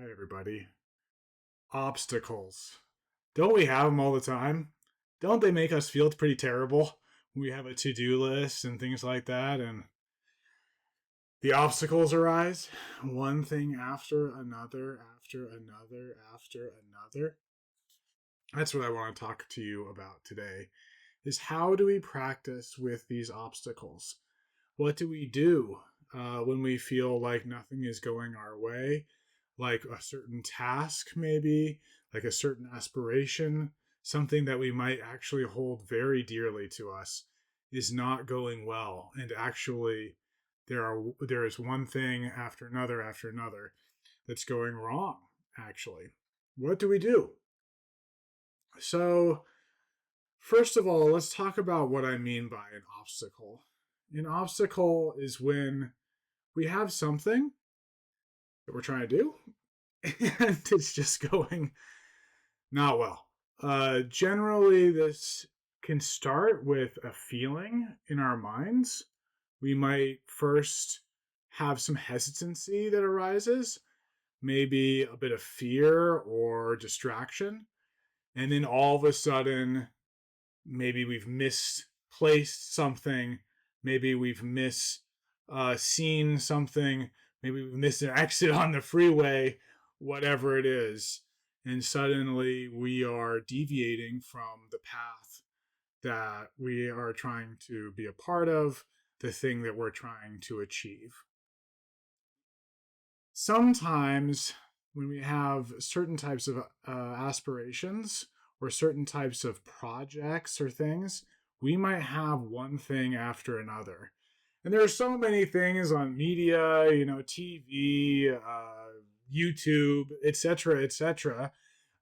Hi, everybody. Obstacles. Don't we have them all the time? Don't they make us feel pretty terrible? We have a to do list and things like that, and the obstacles arise one thing after another, after another, after another. That's what I want to talk to you about today is how do we practice with these obstacles? What do we do when we feel like nothing is going our way? Like a certain task, maybe, like a certain aspiration, something that we might actually hold very dearly to us is not going well. And actually, there is one thing after another that's going wrong, actually. What do we do? So, first of all, let's talk about what I mean by an obstacle. An obstacle is when we have something that we're trying to do and it's just going not well. Generally, this can start with a feeling in our minds. We might first have some hesitancy that arises, maybe a bit of fear or distraction. And then all of a sudden, maybe we've misplaced something, maybe we've seen something, maybe we've missed an exit on the freeway, whatever it is, and suddenly we are deviating from the path that we are trying to be a part of, the thing that we're trying to achieve. Sometimes when we have certain types of aspirations or certain types of projects or things, we might have one thing after another. And there are so many things on media, TV, YouTube, etc.,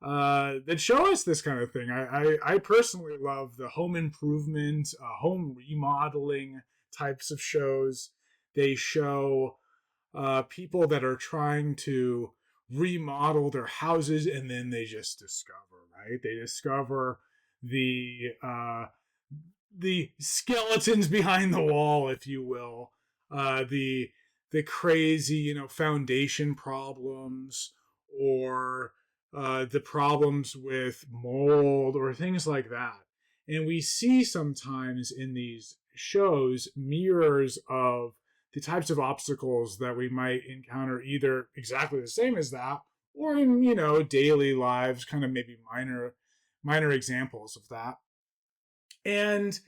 that show us this kind of thing. I personally love the home improvement, home remodeling types of shows. They show people that are trying to remodel their houses and then they just discover, right? They discover the skeletons behind the wall, if you will, the crazy, foundation problems or the problems with mold or things like that. And we see sometimes in these shows mirrors of the types of obstacles that we might encounter either exactly the same as that or in, daily lives, kind of maybe minor examples of that. And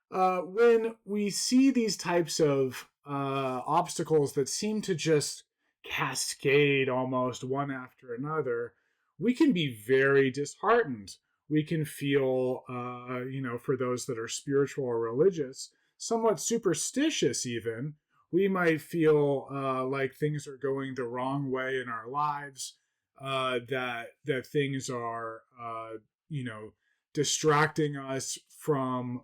when we see these types of obstacles that seem to just cascade almost one after another, we can be very disheartened. We can feel, for those that are spiritual or religious, somewhat superstitious even. We might feel like things are going the wrong way in our lives, that things are, distracting us from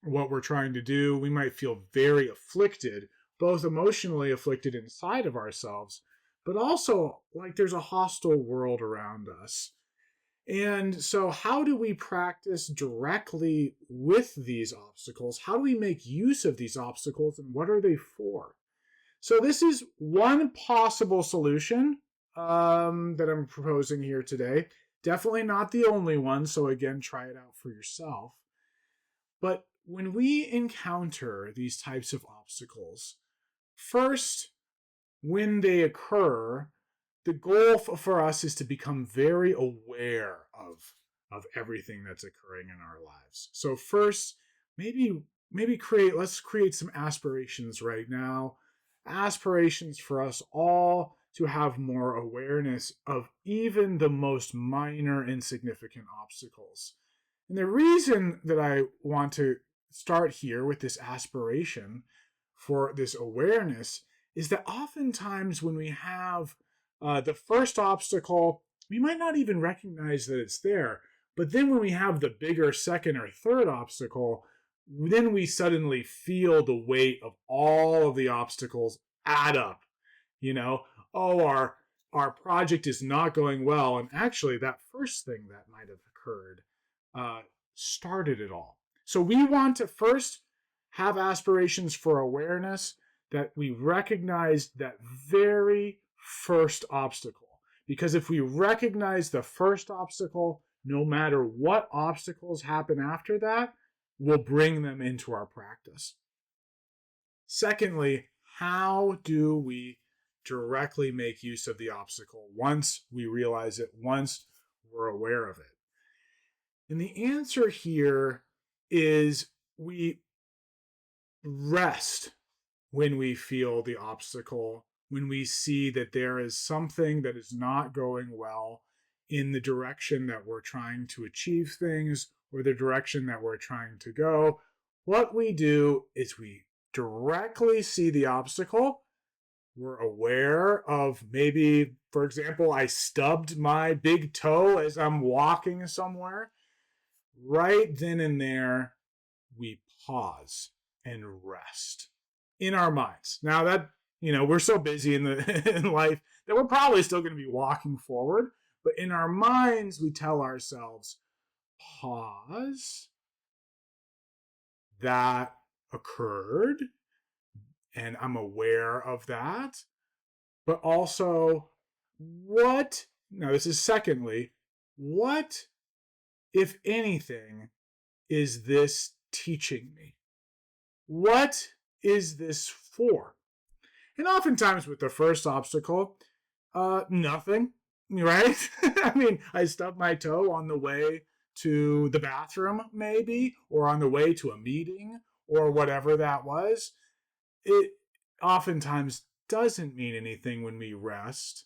what we're trying to do. We might feel very afflicted, both emotionally afflicted inside of ourselves, but also like there's a hostile world around us. And so, how do we practice directly with these obstacles? How do we make use of these obstacles, and what are they for? So, this is one possible solution that I'm proposing here today. Definitely not the only one. So, again, try it out for yourself. But when we encounter these types of obstacles, first, when they occur, the goal for us is to become very aware of everything that's occurring in our lives. So first, maybe let's create some aspirations right now. Aspirations for us all to have more awareness of even the most minor insignificant obstacles. And the reason that I want to start here with this aspiration for this awareness is that oftentimes when we have the first obstacle, we might not even recognize that it's there. But then when we have the bigger second or third obstacle, then we suddenly feel the weight of all of the obstacles add up. Oh, our project is not going well. And actually, that first thing that might have occurred uh, started it all. So we want to first have aspirations for awareness, that we recognize that very first obstacle. Because if we recognize the first obstacle, no matter what obstacles happen after that, we'll bring them into our practice. Secondly, how do we directly make use of the obstacle once we realize it, once we're aware of it? And the answer here is we rest when we feel the obstacle, when we see that there is something that is not going well in the direction that we're trying to achieve things or the direction that we're trying to go. What we do is we directly see the obstacle. We're aware of, maybe, for example, I stubbed my big toe as I'm walking somewhere. Right then and there, we pause and rest in our minds. Now that, we're so busy in life that we're probably still going to be walking forward, but in our minds, we tell ourselves, pause, that occurred, and I'm aware of that. But also, now this is secondly, what, if anything, is this teaching me? What is this for? And oftentimes with the first obstacle, nothing, right? I mean, I stubbed my toe on the way to the bathroom, maybe, or on the way to a meeting, or whatever that was. It oftentimes doesn't mean anything when we rest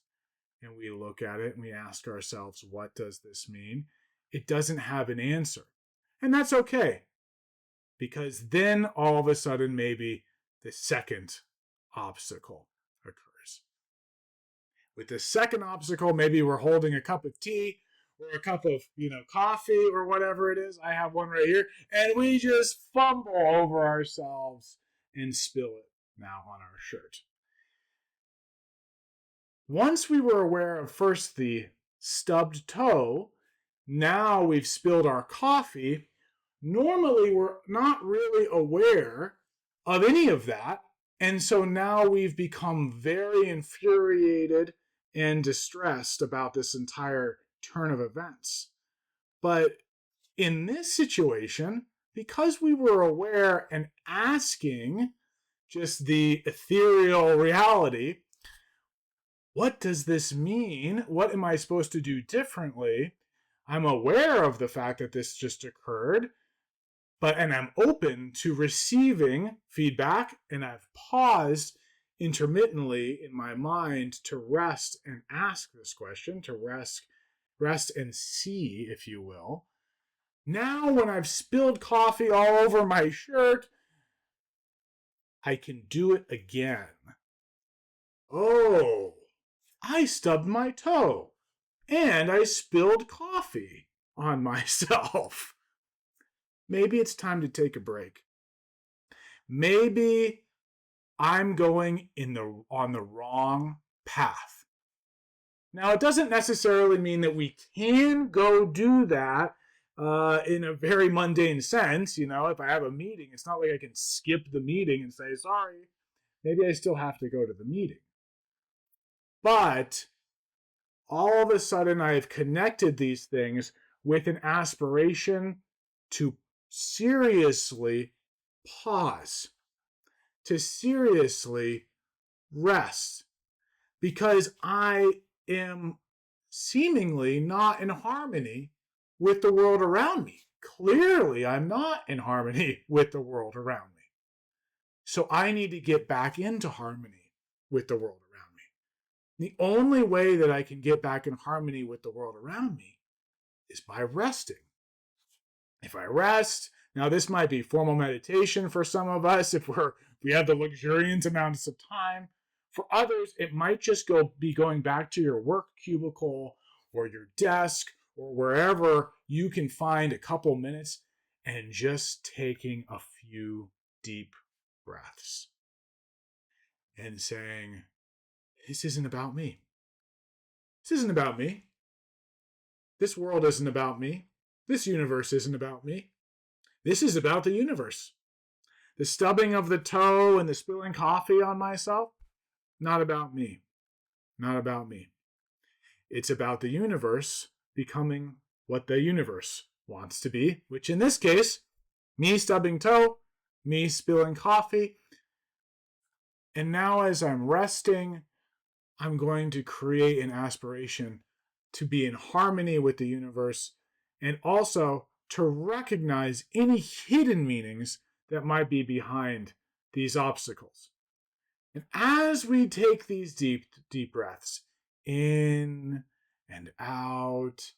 and we look at it and we ask ourselves, what does this mean? It doesn't have an answer. And that's okay, because then all of a sudden maybe the second obstacle occurs. With the second obstacle, maybe we're holding a cup of tea or a cup of, coffee or whatever it is. I have one right here. And we just fumble over ourselves and spill it now on our shirt. Once we were aware of first the stubbed toe, now we've spilled our coffee. Normally, we're not really aware of any of that. And so now we've become very infuriated and distressed about this entire turn of events. But in this situation, because we were aware and asking just the ethereal reality, what does this mean? What am I supposed to do differently? I'm aware of the fact that this just occurred, and I'm open to receiving feedback, and I've paused intermittently in my mind to rest and ask this question, to rest and see, if you will. Now, when I've spilled coffee all over my shirt, I can do it again. Oh, I stubbed my toe, and I spilled coffee on myself. Maybe it's time to take a break. Maybe I'm going on the wrong path. Now, it doesn't necessarily mean that we can go do that in a very mundane sense. If I have a meeting, it's not like I can skip the meeting and say, sorry, maybe I still have to go to the meeting. But all of a sudden, I have connected these things with an aspiration to seriously pause, to seriously rest, because I am seemingly not in harmony with the world around me. Clearly, I'm not in harmony with the world around me. So I need to get back into harmony with the world around me. The only way that I can get back in harmony with the world around me is by resting. If I rest, now this might be formal meditation for some of us if we have the luxuriant amounts of time. For others, it might just be going back to your work cubicle or your desk or wherever you can find a couple minutes and just taking a few deep breaths and saying, this isn't about me. This isn't about me. This world isn't about me. This universe isn't about me. This is about the universe. The stubbing of the toe and the spilling coffee on myself, not about me. not about me. It's about the universe becoming what the universe wants to be, which in this case, me stubbing toe, me spilling coffee. And now, as I'm resting, I'm going to create an aspiration to be in harmony with the universe and also to recognize any hidden meanings that might be behind these obstacles. And as we take these deep breaths in and out,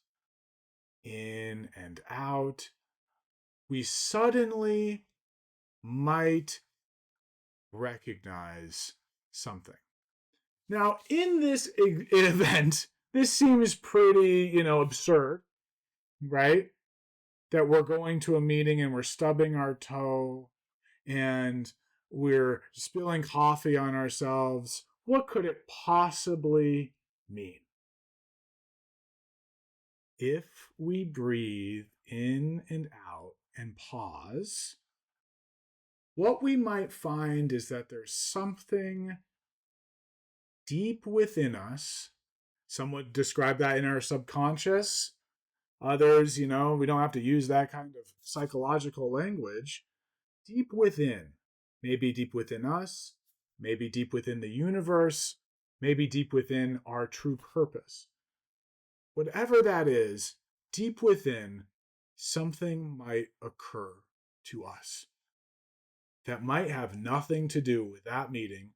in and out, we suddenly might recognize something. Now, in this event, this seems pretty, absurd, right? That we're going to a meeting and we're stubbing our toe and we're spilling coffee on ourselves. What could it possibly mean? If we breathe in and out and pause, what we might find is that there's something deep within us. Some would describe that in our subconscious. Others, we don't have to use that kind of psychological language. Deep within, maybe deep within us, maybe deep within the universe, maybe deep within our true purpose. Whatever that is, deep within, something might occur to us that might have nothing to do with that meeting,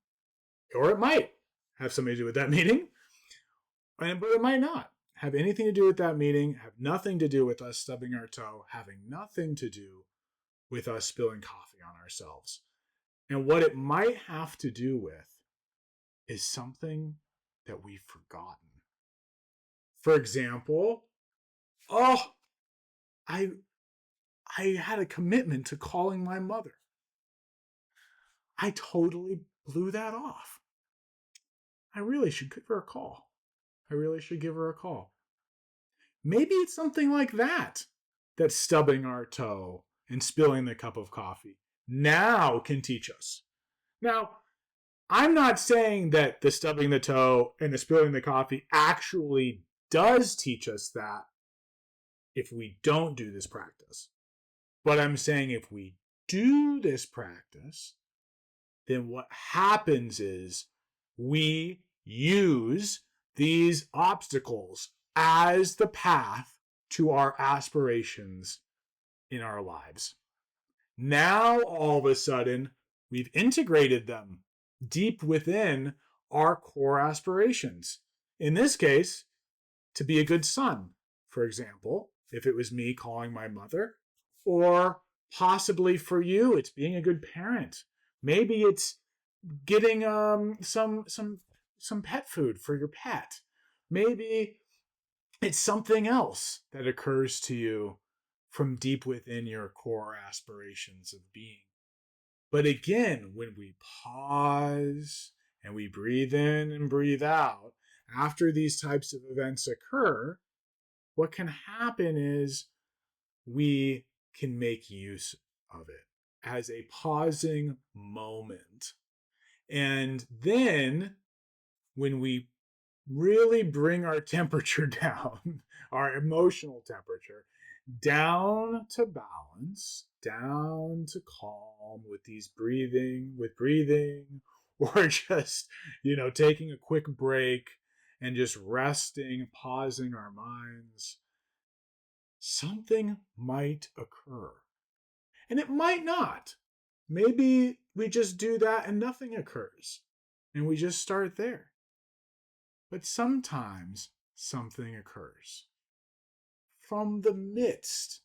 or it might have something to do with that meeting, but it might not have anything to do with that meeting, have nothing to do with us stubbing our toe, having nothing to do with us spilling coffee on ourselves. And what it might have to do with is something that we've forgotten. For example, I had a commitment to calling my mother. I totally blew that off. I really should give her a call. Maybe it's something like that stubbing our toe and spilling the cup of coffee now can teach us. Now, I'm not saying that the stubbing the toe and the spilling the coffee actually does teach us that if we don't do this practice. But I'm saying if we do this practice, then what happens is we use these obstacles as the path to our aspirations in our lives. Now, all of a sudden, we've integrated them deep within our core aspirations. In this case, to be a good son, for example, if it was me calling my mother, or possibly for you, it's being a good parent. Maybe it's getting some pet food for your pet. Maybe it's something else that occurs to you from deep within your core aspirations of being. But again, when we pause and we breathe in and breathe out, after these types of events occur, what can happen is we can make use of it as a pausing moment. And then when we really bring our temperature down, our emotional temperature, down to balance, down to calm with breathing, or just, taking a quick break and just resting, pausing our minds, something might occur. And it might not. Maybe we just do that and nothing occurs. And we just start there. But sometimes something occurs. From the midst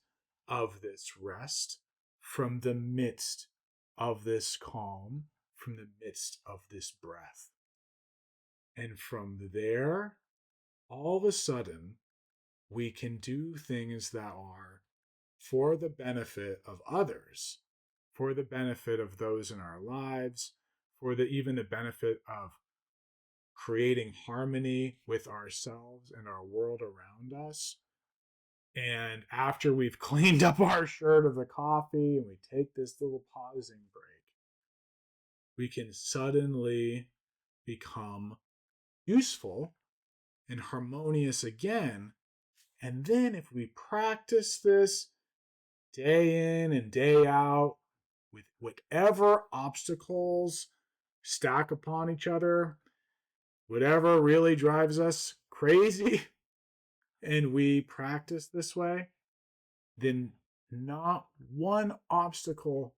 of this rest, from the midst of this calm, from the midst of this breath. And from there, all of a sudden, we can do things that are for the benefit of others, for the benefit of those in our lives, for even the benefit of creating harmony with ourselves and our world around us. And after we've cleaned up our shirt of the coffee and we take this little pausing break, we can suddenly become useful and harmonious again. And then if we practice this day in and day out with whatever obstacles stack upon each other, whatever really drives us crazy, and we practice this way, then not one obstacle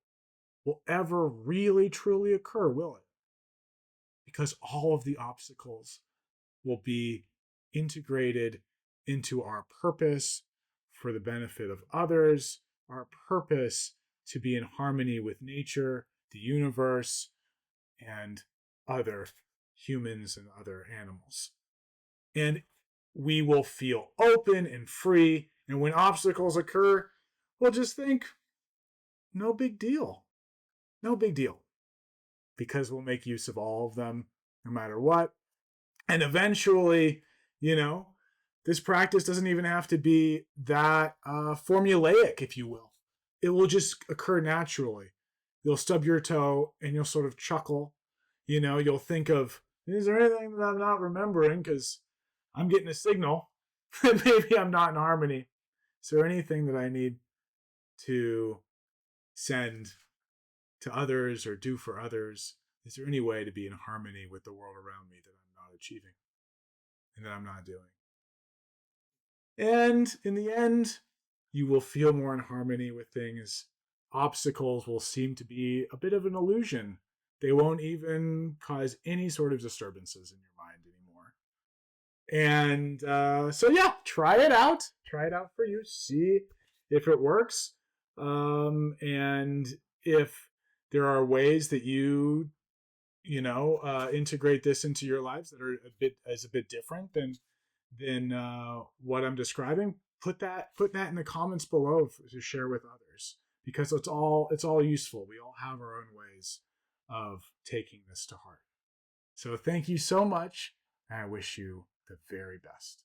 will ever really truly occur, will it? Because all of the obstacles will be integrated into our purpose for the benefit of others, our purpose to be in harmony with nature, the universe, and other humans and other animals. And we will feel open and free. And when obstacles occur, we'll just think, no big deal. No big deal. Because we'll make use of all of them no matter what. And eventually, this practice doesn't even have to be that formulaic, if you will. It will just occur naturally. You'll stub your toe and you'll sort of chuckle. You'll think of, is there anything that I'm not remembering? Because I'm getting a signal that maybe I'm not in harmony. Is there anything that I need to send to others or do for others? Is there any way to be in harmony with the world around me that I'm not achieving and that I'm not doing? And in the end, you will feel more in harmony with things. Obstacles will seem to be a bit of an illusion. They won't even cause any sort of disturbances in your mind anymore. And so, yeah, try it out. Try it out for you. See if it works. And if there are ways that you integrate this into your lives that are a bit different than what I'm describing, put that in the comments below to share with others, because it's all useful. We all have our own ways of taking this to heart. So thank you so much, and I wish you the very best.